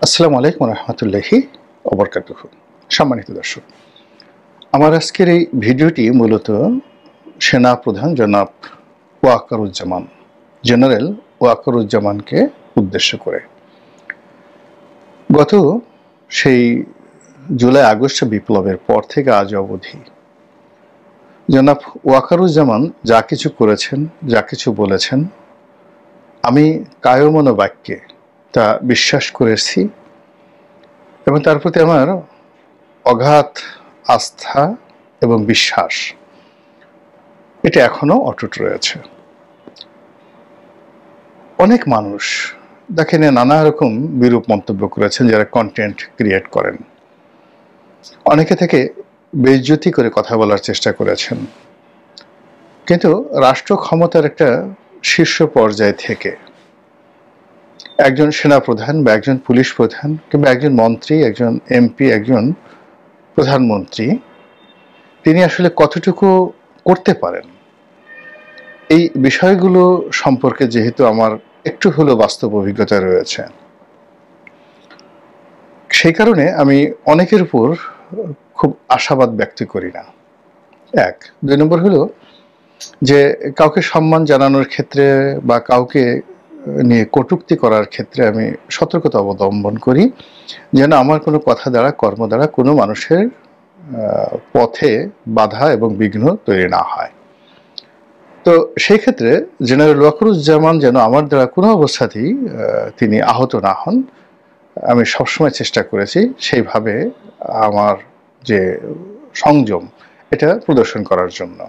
আসসালামু আলাইকুম রহমতুল্লাহি ওবরকাতুহু। সম্মানিত দর্শক, আমার আজকের এই ভিডিওটি মূলত সেনা প্রধান জনাব ওয়াকারুজ্জামান, জেনারেল ওয়াকারুজ্জামানকে উদ্দেশ্য করে। গত সেই জুলাই আগস্ট বিপ্লবের পর থেকে আজ অবধি জনাব ওয়াকারুজ্জামান যা কিছু করেছেন, যা কিছু বলেছেন, আমি কায়মন বাক্যে তা বিশ্বাস করেছি এবং তার প্রতি আমার অগাধ আস্থা এবং বিশ্বাস এটা এখনো অটুট রয়েছে। অনেক মানুষ দেখেন নানা রকম বিরূপ মন্তব্য করেছেন, যারা কন্টেন্ট ক্রিয়েট করেন। অনেকে থেকে বেইজ্জতি করে কথা বলার চেষ্টা করেছেন, কিন্তু রাষ্ট্র ক্ষমতার একটা শীর্ষ পর্যায় থেকে একজন সেনাপ্রধান বা একজন পুলিশ প্রধান কিংবা একজন মন্ত্রী, একজন এমপি, একজন প্রধানমন্ত্রী, তিনি আসলে কতটুকু করতে পারেন, এই বিষয়গুলো সম্পর্কে যেহেতু আমার একটু হলেও বাস্তব অভিজ্ঞতা রয়েছে, সেই কারণে আমি অনেকের উপর খুব আশাবাদ ব্যক্ত করি না। এক, দুই নম্বর হলো যে কাউকে সম্মান জানানোর ক্ষেত্রে বা কাউকে নিয়ে কটূক্তি করার ক্ষেত্রে আমি সতর্কতা অবলম্বন করি, যেন আমার কোনো কথা দ্বারা, কর্ম দ্বারা কোনো মানুষের পথে বাধা এবং বিঘ্ন তৈরি না হয়। তো সেই ক্ষেত্রে জেনারেল ওয়াকারুজ্জামান যেন আমার দ্বারা কোনো অবস্থাতেই তিনি আহত না হন, আমি সবসময় চেষ্টা করেছি সেইভাবে আমার যে সংযম এটা প্রদর্শন করার জন্য।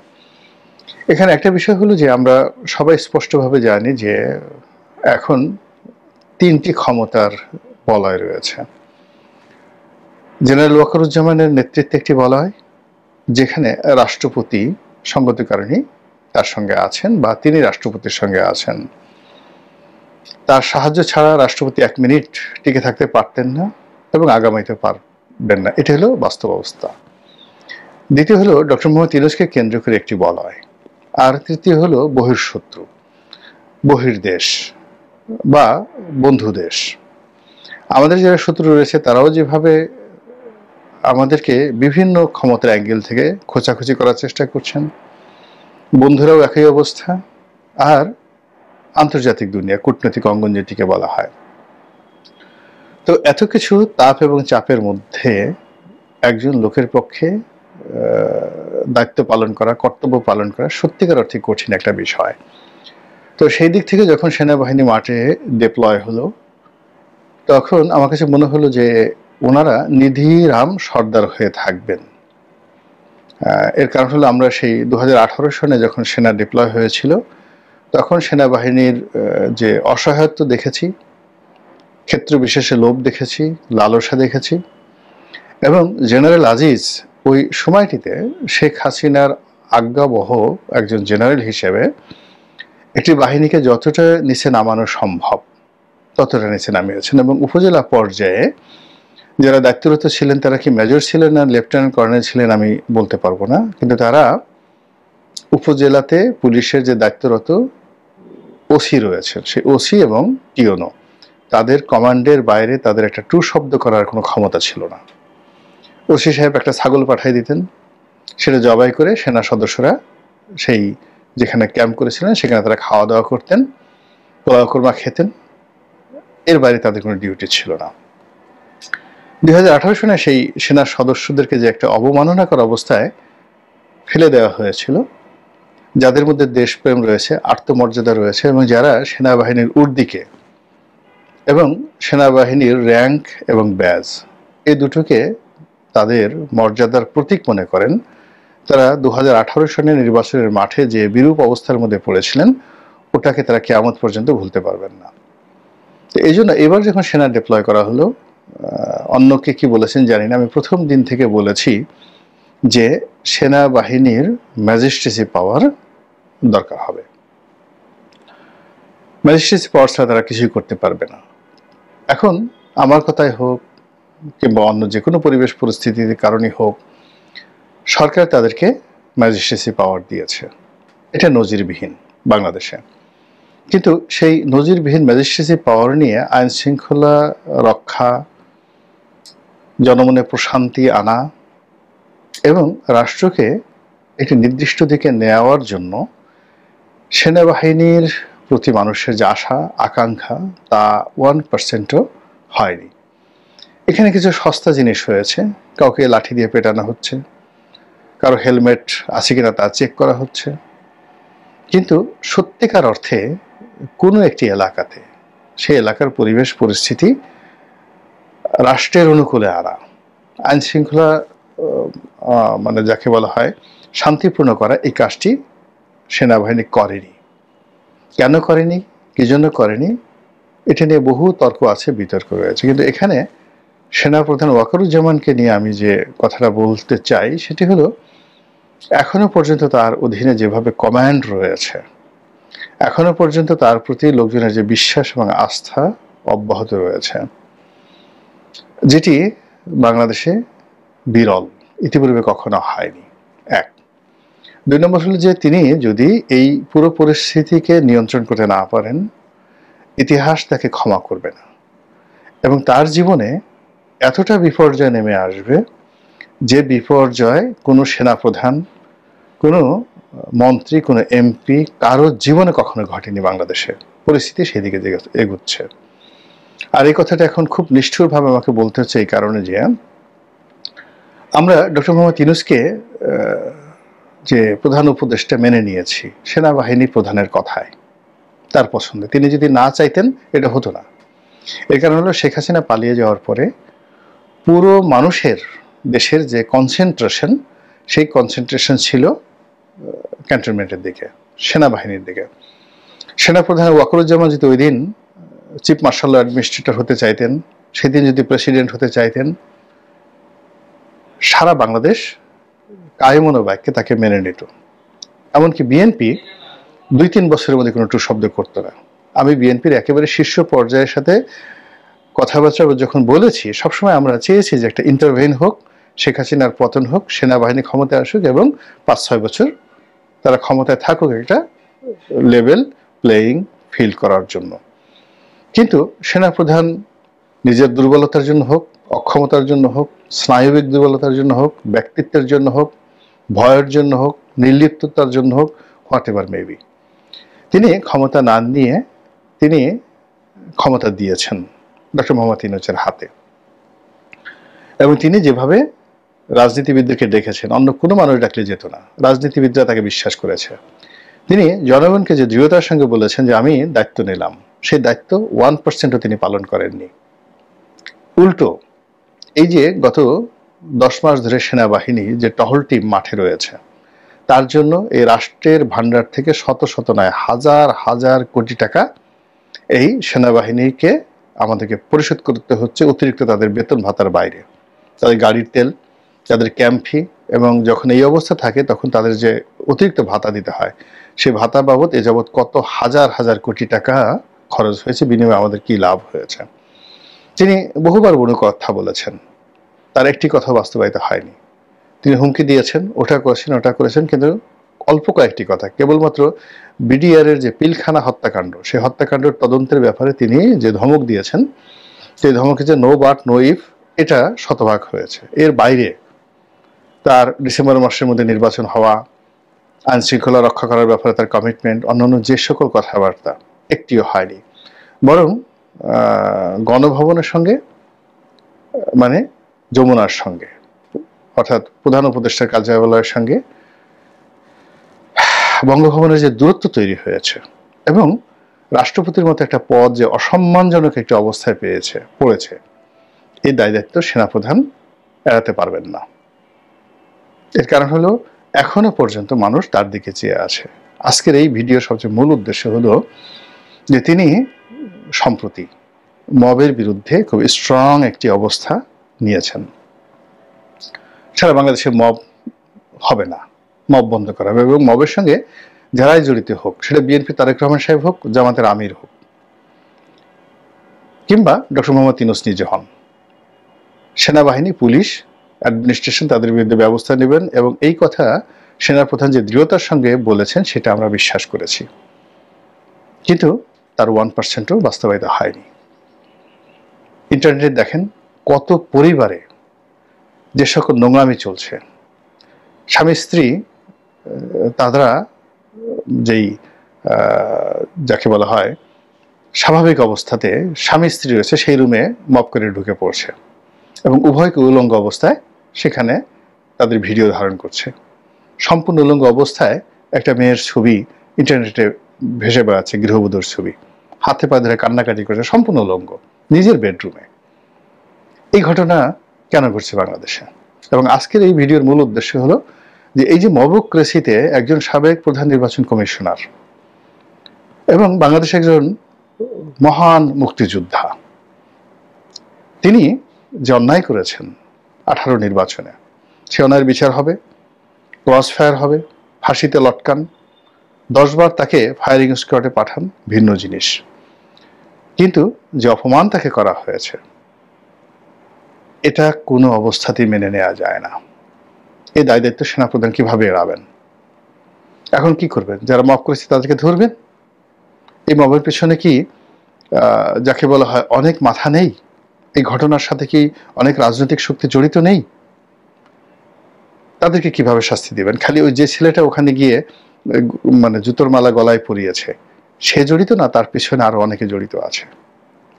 এখানে একটা বিষয় হলো যে আমরা সবাই স্পষ্টভাবে জানি যে এখন তিনটি ক্ষমতার বলয় রয়েছে। জেনারেল ওয়াকারুজ্জামানের নেতৃত্বে একটি বলয়, যেখানে রাষ্ট্রপতি সঙ্গত কারণে তার সঙ্গে আছেন বা তিনি রাষ্ট্রপতির সঙ্গে আছেন। তার সাহায্য ছাড়া রাষ্ট্রপতি এক মিনিট টিকে থাকতে পারতেন না এবং আগামীতে পারবেন না, এটা হলো বাস্তব অবস্থা। দ্বিতীয় হলো ডক্টর মোহাম্মদ ইউনূসকে কেন্দ্র করে একটি বলয়, আর তৃতীয় হলো বহির্শত্রু, বহির্দেশ বা বন্ধু দেশ। আমাদের যারা শত্রু রয়েছে তারাও যেভাবে আমাদেরকে বিভিন্ন ক্ষমতার অ্যাঙ্গেল থেকে খোঁচাখুচি করার চেষ্টা করছেন, বন্ধুরাও একই অবস্থা। আর আন্তর্জাতিক দুনিয়া, কূটনৈতিক অঙ্গন যেটিকে বলা হয়। তো এত কিছু তাপ এবং চাপের মধ্যে একজন লোকের পক্ষে দায়িত্ব পালন করা, কর্তব্য পালন করা সত্যিকার অর্থে কঠিন একটা বিষয়। তো সেই দিক থেকে যখন সেনাবাহিনী মাঠে ডিপ্লয় হলো, তখন আমার কাছে মনে হলো যে ওনারা নিধিরাম সর্দার হয়ে থাকবেন। এর কারণ হলো আমরা সেই 2018 সনে যখন সেনা ডিপ্লয় হয়েছিল, তখন সেনাবাহিনীর যে অসহায়ত্ব দেখেছি, ক্ষেত্র বিশেষে লোভ দেখেছি, লালসা দেখেছি, এবং জেনারেল আজিজ ওই সময়টিতে শেখ হাসিনার আজ্ঞাবহ একজন জেনারেল হিসেবে একটি বাহিনীকে যতটা নিচে নামানো সম্ভব ততটা নিচে নামিয়েছেন। এবং উপজেলা পর্যায়ে যারা দায়িত্বরত ছিলেন, তারা কি মেজর ছিলেন না লেফটেন্যান্ট কর্নেল ছিলেন আমি বলতে পারবো না, কিন্তু তারা উপজেলাতে পুলিশের যে দায়িত্বরত ওসি রয়েছেন, সেই ওসি এবং টিওনো, তাদের কমান্ডের বাইরে তাদের একটা টু শব্দ করার কোনো ক্ষমতা ছিল না। ওসি সাহেব একটা ছাগল পাঠিয়ে দিতেন, সেটা জবাই করে সেনা সদস্যরা সেই যেখানে ক্যাম্প করেছিলেন সেখানে তারা খাওয়া দাওয়া করতেন, পোলাও কোরমা খেতেন, এর বাইরে তাদের কোনো ডিউটি ছিল না। 2018 সনে সেই সেনা সদস্যদেরকে যে একটা অবমাননাকর অবস্থায় ফেলে দেওয়া হয়েছিল, যাদের মধ্যে দেশপ্রেম রয়েছে, আত্মমর্যাদা রয়েছে, এবং যারা সেনাবাহিনীর ঊর্ধ্বে এবং সেনাবাহিনীর র্যাঙ্ক এবং ব্যাজ এই দুটোকে তাদের মর্যাদার প্রতীক মনে করেন, তারা 2018 সনের নির্বাচনের মাঠে যে বিরূপ অবস্থার মধ্যে পড়েছিলেন, ওটাকে তারা কিয়ামত পর্যন্ত ভুলতে পারবেন না। তো এই জন্য এবার যখন সেনা ডিপ্লয় করা হলো, অন্যকে কি বলেছেন জানি না, আমি প্রথম দিন থেকে বলেছি যে সেনাবাহিনীর ম্যাজিস্ট্রেসি পাওয়ার দরকার হবে। ম্যাজিস্ট্রেসি পাওয়ার ছাড়া তারা কিছুই করতে পারবে না। এখন আমার কথাই হোক কিংবা অন্য যে কোনো পরিবেশ পরিস্থিতির কারণেই হোক, সরকার তাদেরকে ম্যাজিস্ট্রেসি পাওয়ার দিয়েছে। এটা নজিরবিহীন বাংলাদেশে। কিন্তু সেই নজিরবিহীন ম্যাজিস্ট্রেসি পাওয়ার নিয়ে আইন শৃঙ্খলা রক্ষা, জনমনে প্রশান্তি আনা এবং রাষ্ট্রকে একটি নির্দিষ্ট দিকে নেওয়ার জন্য সেনাবাহিনীর প্রতি মানুষের যে আশা আকাঙ্ক্ষা তা 1%ও হয়নি। এখানে কিছু সস্তা জিনিস হয়েছে, কাউকে লাঠি দিয়ে পেটানো হচ্ছে, কারো হেলমেট আছে কিনা তা চেক করা হচ্ছে, কিন্তু সত্যিকার অর্থে কোনো একটি এলাকাতে সেই এলাকার পরিবেশ পরিস্থিতি রাষ্ট্রের অনুকূলে আনা, আইন শৃঙ্খলা মানে যাকে বলা হয় শান্তিপূর্ণ করা, এই কাজটি সেনাবাহিনী করেনি। কেন করেনি, কি জন্য করেনি, এটা নিয়ে বহু তর্ক আছে, বিতর্ক রয়েছে। কিন্তু এখানে সেনাপ্রধান ওয়াকারুজ্জামানকে নিয়ে আমি যে কথাটা বলতে চাই সেটি হলো, এখনো পর্যন্ত তার অধীনে যেভাবে কমান্ড রয়েছে, এখনো পর্যন্ত তার প্রতি লোকজনের যে বিশ্বাস এবং আস্থা অব্যাহত রয়েছে, যেটি বাংলাদেশে বিরল, ইতিপূর্বে কখনো হয়নি। এক। 2 নম্বর হলো যে তিনি যদি এই পুরো পরিস্থিতিকে নিয়ন্ত্রণ করতে না পারেন, ইতিহাস তাকে ক্ষমা করবে না এবং তার জীবনে এতটা বিপর্যয় নেমে আসবে যে বিপর্যয় কোনো সেনাপ্রধান, কোনো মন্ত্রী, কোনো এমপি কারো জীবনে কখনো ঘটেনি। বাংলাদেশে পরিস্থিতি সেদিকে এগুচ্ছে। আর এই কথাটা এখন খুব নিষ্ঠুরভাবে আমাকে বলতে হচ্ছে এই কারণে যে আমরা ডক্টর মোহাম্মদ ইউনূসকে যে প্রধান উপদেষ্টা মেনে নিয়েছি সেনাবাহিনী প্রধানের কথায়, তার পছন্দে। তিনি যদি না চাইতেন এটা হতো না। এর কারণ হলো শেখ হাসিনা পালিয়ে যাওয়ার পরে পুরো মানুষের, দেশের যে কনসেন্ট্রেশন, সেই কনসেন্ট্রেশন ছিল ক্যান্টনমেন্টের দিকে, সেনাবাহিনীর দিকে। সেনাপ্রধান ওয়াকারুজ্জামান যদি ওই দিন চিফ মার্শাল অ্যাডমিনিস্ট্রেটর হতে চাইতেন, সেদিন যদি প্রেসিডেন্ট হতে চাইতেন, সারা বাংলাদেশ কায়মনো বাক্যে তাকে মেনে নিত। এমনকি বিএনপি 2-3 বছরের মধ্যে কোনো টু শব্দ করতো না। আমি বিএনপির একেবারে শীর্ষ পর্যায়ের সাথে কথাবার্তা যখন বলেছি, সবসময় আমরা চেয়েছি যে একটা ইন্টারভেন হোক, শেখ হাসিনার পতন হোক, সেনাবাহিনী ক্ষমতায় আসুক এবং 5-6 বছর তারা ক্ষমতায় থাকুক, একটা লেভেল প্লেয়িং ফিল্ড করার জন্য। কিন্তু সেনাপ্রধান নিজের দুর্বলতার জন্য হোক, অক্ষমতার জন্য হোক, স্নায়বিক দুর্বলতার জন্য হোক, ব্যক্তিত্বের জন্য হোক, ভয়ের জন্য হোক, নির্লিপ্ততার জন্য হোক, হোয়াট এভার মেবি, তিনি ক্ষমতা না নিয়ে তিনি ক্ষমতা দিয়েছেন ডক্টর মোহাম্মদ ইউনূসের হাতে। এবং তিনি যেভাবে রাজনীতিবিদদেরকে ডেকেছেন, অন্য কোনো মানুষ ডাকলে যেত না, রাজনীতিবিদরা তাকে বিশ্বাস করেছে। তিনি জনগণকে যে দৃঢ়তার সঙ্গে বলেছেন যে আমি দায়িত্ব নিলাম, সেই দায়িত্ব 1%ও তিনি পালন করেননি। উল্টো এই যে গত 10 মাস ধরে সেনাবাহিনী যে টহল টিম মাঠে রয়েছে, তার জন্য এই রাষ্ট্রের ভান্ডার থেকে শত শত নয় হাজার হাজার কোটি টাকা এই সেনাবাহিনীকে আমাদেরকে পরিশোধ করতে হচ্ছে, অতিরিক্ত তাদের বেতন ভাতার বাইরে, তাদের গাড়ির তেল, তাদের ক্যাম্প ফি, এবং যখন এই অবস্থা থাকে তখন তাদের যে অতিরিক্ত ভাতা দিতে হয়, সেই ভাতা বাবদ এ যাবৎ কত হাজার হাজার কোটি টাকা খরচ হয়েছে, বিনিময়ে আমাদের কি লাভ হয়েছে। তিনি বহুবার বহু কথা বলেছেন, তার একটি কথা বাস্তবায়িত হয়নি। তিনি হুমকি দিয়েছেন, ওটা করেছেন, ওটা করেছেন, কিন্তু অল্প কয়েকটি কথা, কেবলমাত্র বিডিআরের যে পিলখানা হত্যাকাণ্ড, সেই হত্যাকাণ্ডের তদন্তের ব্যাপারে তিনি যে ধমক দিয়েছেন, সেই ধমকে যে নো বাট নো ইফ, এটা শতভাগ হয়েছে। এর বাইরে তার ডিসেম্বর মাসের মধ্যে নির্বাচন হওয়া, আইন শৃঙ্খলা রক্ষা করার ব্যাপারে তার কমিটমেন্ট, অন্যান্য যে সকল কথাবার্তা, একটিও হয়নি। বরং গণভবনের সঙ্গে, মানে যমুনার সঙ্গে, অর্থাৎ প্রধান উপদেষ্টার কার্যালয়ের সঙ্গে বঙ্গভবনের যে দূরত্ব তৈরি হয়েছে এবং রাষ্ট্রপতির মতো একটা পদ যে অসম্মানজনক একটি অবস্থায় পড়েছে, এই দায়িত্ব সেনাপ্রধান এড়াতে পারবেন না। এর কারণ হলো এখনো পর্যন্ত মানুষ তার দিকে চেয়ে আছে। আজকের এই ভিডিওর সবচেয়ে মূল উদ্দেশ্য হলো যে তিনি সম্প্রতি মবের বিরুদ্ধে খুব স্ট্রং একটি অবস্থা নিয়েছেন। সারা বাংলাদেশে মব হবে না, মব বন্ধ করা হবে, এবং মবের সঙ্গে যারাই জড়িত হোক, সেটা বিএনপি তারেক রহমান সাহেব হোক, জামাতের আমির হোক, কিংবা ডক্টর মোহাম্মদ ইউনূস নিজে হন, সেনাবাহিনী, পুলিশ, অ্যাডমিনিস্ট্রেশন তাদের বিরুদ্ধে ব্যবস্থা নেবেন। এবং এই কথা সেনাপ্রধান যে দৃঢ়তার সঙ্গে বলেছেন, সেটা আমরা বিশ্বাস করেছি। কিন্তু তার 1%ও বাস্তবায়িত হয়নি। ইন্টারনেটে দেখেন কত পরিবারে যে সকল নোংরামি চলছে, স্বামী স্ত্রী তারা যেই যাকে বলা হয় স্বাভাবিক অবস্থাতে স্বামী স্ত্রী রয়েছে সেই রুমে মপ করে ঢুকে পড়ছে এবং উভয়কে উলঙ্গ অবস্থায় সেখানে তাদের ভিডিও ধারণ করছে। সম্পূর্ণ উলঙ্গ অবস্থায় একটা মেয়ের ছবি ইন্টারনেটে ভেসে বেড়াচ্ছে, গৃহবধূর ছবি, হাতে পা ধরে কান্নাকাটি করছে, সম্পূর্ণ উলঙ্গ নিজের বেডরুমে। এই ঘটনা কেন ঘটছে বাংলাদেশে? এবং আজকের এই ভিডিওর মূল উদ্দেশ্য হলো যে এই যে মবক্রেসিতে একজন সাবেক প্রধান নির্বাচন কমিশনার এবং বাংলাদেশে একজন মহান মুক্তিযোদ্ধা, তিনি যে অন্যায় করেছেন 18 নির্বাচনে, সে অন্যায়ের বিচার হবে, ক্রস ফায়ার হবে, ফাঁসিতে লটকান, 10 বার তাকে ফায়ারিং স্কোয়াডে পাঠান, ভিন্ন জিনিস। কিন্তু যে অপমান তাকে করা হয়েছে এটা কোনো অবস্থাতেই মেনে নেওয়া যায় না। এই দায় দায়িত্ব সেনাপ্রধান কিভাবে এড়াবেন? এখন কি করবেন? যারা মব করেছে তাদেরকে ধরবেন? এই মবের পেছনে কি যাকে বলা হয় অনেক মাথা নেই? এই ঘটনার সাথে কি অনেক রাজনৈতিক শক্তি জড়িত নেই? তাদেরকে কিভাবে শাস্তি দিবেন? খালি ওই যে ছেলেটা ওখানে গিয়ে মানে জুতোর মালা গলায় পরিয়েছে সে জড়িত না, তার পিছনে আরো অনেকে জড়িত আছে।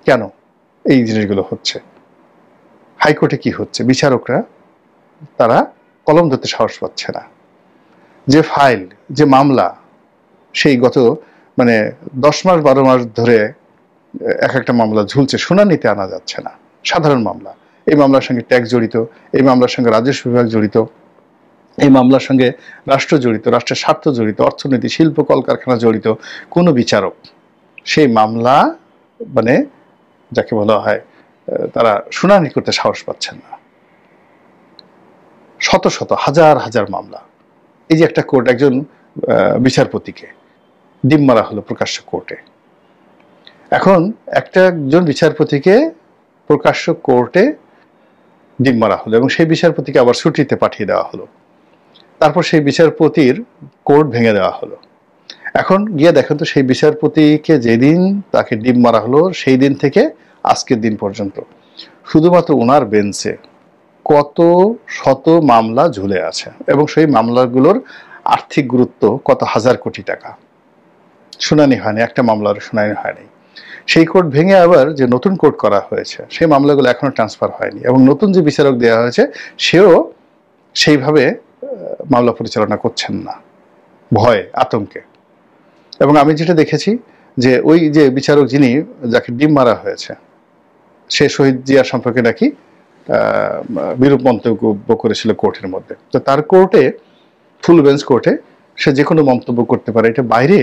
কেন এই জিনিসগুলো হচ্ছে? হাইকোর্টে কি হচ্ছে? বিচারকরা তারা কলম ধরতে সাহস পাচ্ছে না। যে ফাইল, যে মামলা, সেই গত 10 মাস 12 মাস ধরে এক একটা মামলা ঝুলছে, শুনানিতে আনা যাচ্ছে না। সাধারণ মামলা, এই মামলার সঙ্গে ট্যাক্স জড়িত, এই মামলার সঙ্গে রাজস্ব বিভাগ জড়িত, এই মামলার সঙ্গে রাষ্ট্র জড়িত, রাষ্ট্রের স্বার্থ জড়িত, অর্থনীতি, শিল্প, কলকারখানা জড়িত। কোনো বিচারক সেই মামলা যাকে বলা হয় তারা শুনানি করতে সাহস পাচ্ছেন না। শত শত হাজার হাজার মামলা। এই যে একটা কোর্ট একজন বিচারপতিকে ডিম মারা হলো প্রকাশ্য কোর্টে। এখন একজন বিচারপতিকে প্রকাশ্য কোর্টে ডিম মারা হলো এবং সেই বিচারপতিকে আবার ছুটিতে পাঠিয়ে দেওয়া হলো। তারপর সেই বিচারপতির কোর্ট ভেঙে দেওয়া হলো। এখন গিয়ে দেখেন তো সেই বিচারপতিকে যেদিন তাকে ডিম মারা হলো সেই দিন থেকে আজকের দিন পর্যন্ত শুধুমাত্র ওনার বেঞ্চে কত শত মামলা ঝুলে আছে এবং সেই মামলাগুলোর আর্থিক গুরুত্ব কত হাজার কোটি টাকা। শুনানি হয়নি, একটা মামলার শুনানি হয়নি। সেই কোর্ট ভেঙে আবার যে নতুন কোর্ট করা হয়েছে সেই মামলাগুলো এখনো ট্রান্সফার হয়নি এবং নতুন যে বিচারক দেওয়া হয়েছে সেও সেইভাবে মামলা পরিচালনা করছেন না, ভয়ে আতঙ্কে। এবং আমি যেটা দেখেছি যে ওই যে বিচারক যিনি যাকে ডিম মারা হয়েছে সে শহীদ জিয়া সম্পর্কে নাকি বিরূপ মন্তব্য করেছিল কোর্টের মধ্যে। তো তার কোর্টে, ফুল বেঞ্চ কোর্টে সে যে কোনো মন্তব্য করতে পারে, এটা বাইরে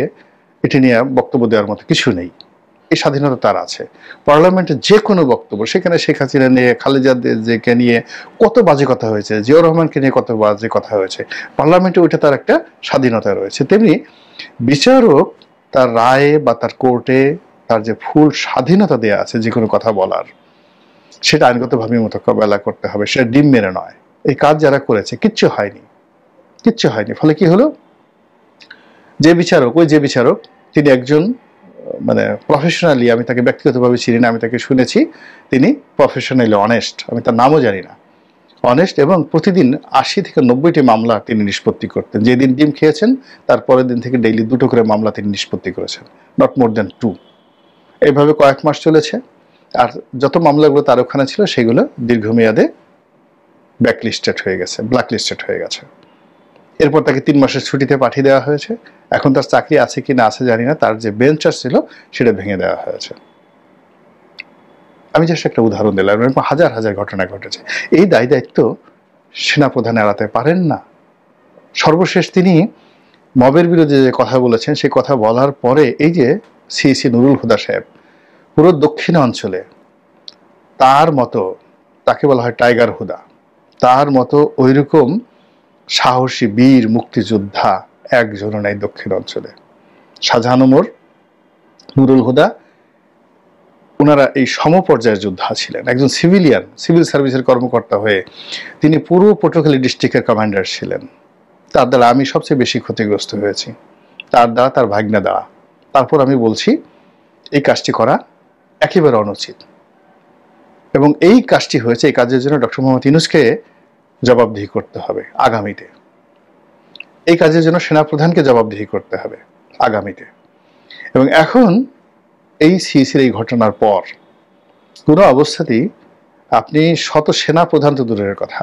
এটি নিয়ে বক্তব্য দেওয়ার মতো কিছু নেই। এই স্বাধীনতা তার আছে। পার্লামেন্টে যে কোনো বক্তব্য, সেখানে শেখ হাসিনা নিয়ে, খালেদা জিয়াকে নিয়ে কত বাজে কথা হয়েছে, জিয়াউর রহমানকে নিয়ে কত বাজে কথা হয়েছে, পার্লামেন্টে ওইটা তার একটা স্বাধীনতা রয়েছে। তেমনি বিচারক তার রায়ে বা তার কোর্টে তার যে ফুল স্বাধীনতা দেয়া আছে যে কোনো কথা বলার, সেটা আইনগতভাবে মোকাবেলা করতে হবে, সেটা ডিম মেরে নয়। এই কাজ যারা করেছে কিচ্ছু হয়নি। ফলে কি হলো? যে বিচারক তিনি একজন প্রফেশনালি, আমি তাকে ব্যক্তিগতভাবে চিনি না, আমি তাকে শুনেছি তিনি প্রফেশনালি অনেস্ট, আমি তার নামও জানি না, অনেস্ট, এবং প্রতিদিন 80 থেকে 90টি মামলা তিনি নিষ্পত্তি করতেন। যেদিন ডিম খেয়েছেন তার পরের দিন থেকে ডেইলি 2টো করে মামলা তিনি নিষ্পত্তি করেছেন, নট মোর দেন 2। এইভাবে কয়েক মাস চলেছে। আর যত মামলাগুলো তার ওখানে ছিল সেগুলো দীর্ঘমেয়াদে ব্ল্যাকলিস্টেড হয়ে গেছে। এরপর তাকে 3 মাসের ছুটিতে পাঠিয়ে দেওয়া হয়েছে। এখন তার চাকরি আছে কি না আছে জানি না, তার যে বেঞ্চার ছিল সেটা ভেঙে দেওয়া হয়েছে। আমি জাস্ট একটা উদাহরণ দিলাম, এরকম হাজার হাজার ঘটনা ঘটেছে। এই দায় দায়িত্ব সেনাপ্রধান এড়াতে পারেন না। সর্বশেষ তিনি মবের বিরুদ্ধে যে কথা বলেছেন, সেই কথা বলার পরে এই যে সিসি নুরুল হুদা সাহেব পুরো দক্ষিণ অঞ্চলে তার মতো, তাকে বলা হয় টাইগার হুদা, তার মতো ওইরকম সাহসী বীর মুক্তিযোদ্ধা একজনও নাই দক্ষিণ অঞ্চলে। শাহজাহান ওমর, নুরুল হুদা, ওনারা এই সমপর্যায়ের যোদ্ধা ছিলেন। একজন সিভিল সার্ভিসের কর্মকর্তা হয়ে তিনি পুরো পটুয়াখালী ডিস্ট্রিক্টের কমান্ডার ছিলেন। তার দ্বারা আমি সবচেয়ে বেশি ক্ষতিগ্রস্ত হয়েছি, তার দ্বারা, তার ভাগ্নে দ্বারা। তারপর আমি বলছি এই কাজটি করা একেবারে অনুচিত, এবং এই কাজটি হয়েছে, এই কাজের জন্য ডক্টর মোহাম্মদ ইউনূসকে জবাবদিহি করতে হবে আগামীতে। এই কাজের জন্য সেনাপ্রধানকে জবাবদিহি করতে হবে আগামীতে। এবং এখন এই সিইসির এই ঘটনার পর কোনো অবস্থাতেই আপনি শত সেনাপ্রধান তো দূরের কথা,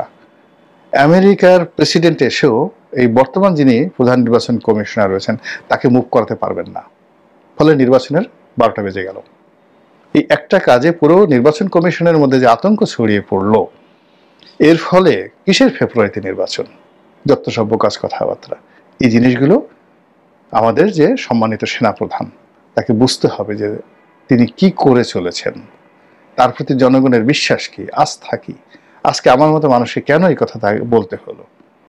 আমেরিকার প্রেসিডেন্ট এসেও এই বর্তমান যিনি প্রধান নির্বাচন কমিশনার রয়েছেন তাকে মুভ করাতে পারবেন না। ফলে নির্বাচনের 12টা বেজে গেল। এই একটা কাজে পুরো নির্বাচন কমিশনের মধ্যে যে আতঙ্ক ছড়িয়ে পড়লো, এর ফলে কিসের ফেব্রুয়ারিতে নির্বাচন, যত সব কাজ কথাবার্তা, এই জিনিসগুলো আমাদের যে সম্মানিত সেনাপ্রধান তাকে বুঝতে হবে যে তিনি কি করে চলেছেন, তার প্রতি জনগণের বিশ্বাস কি, আস্থা কি। আজকে আমার মতো মানুষকে কেন এই কথা বলতে হলো?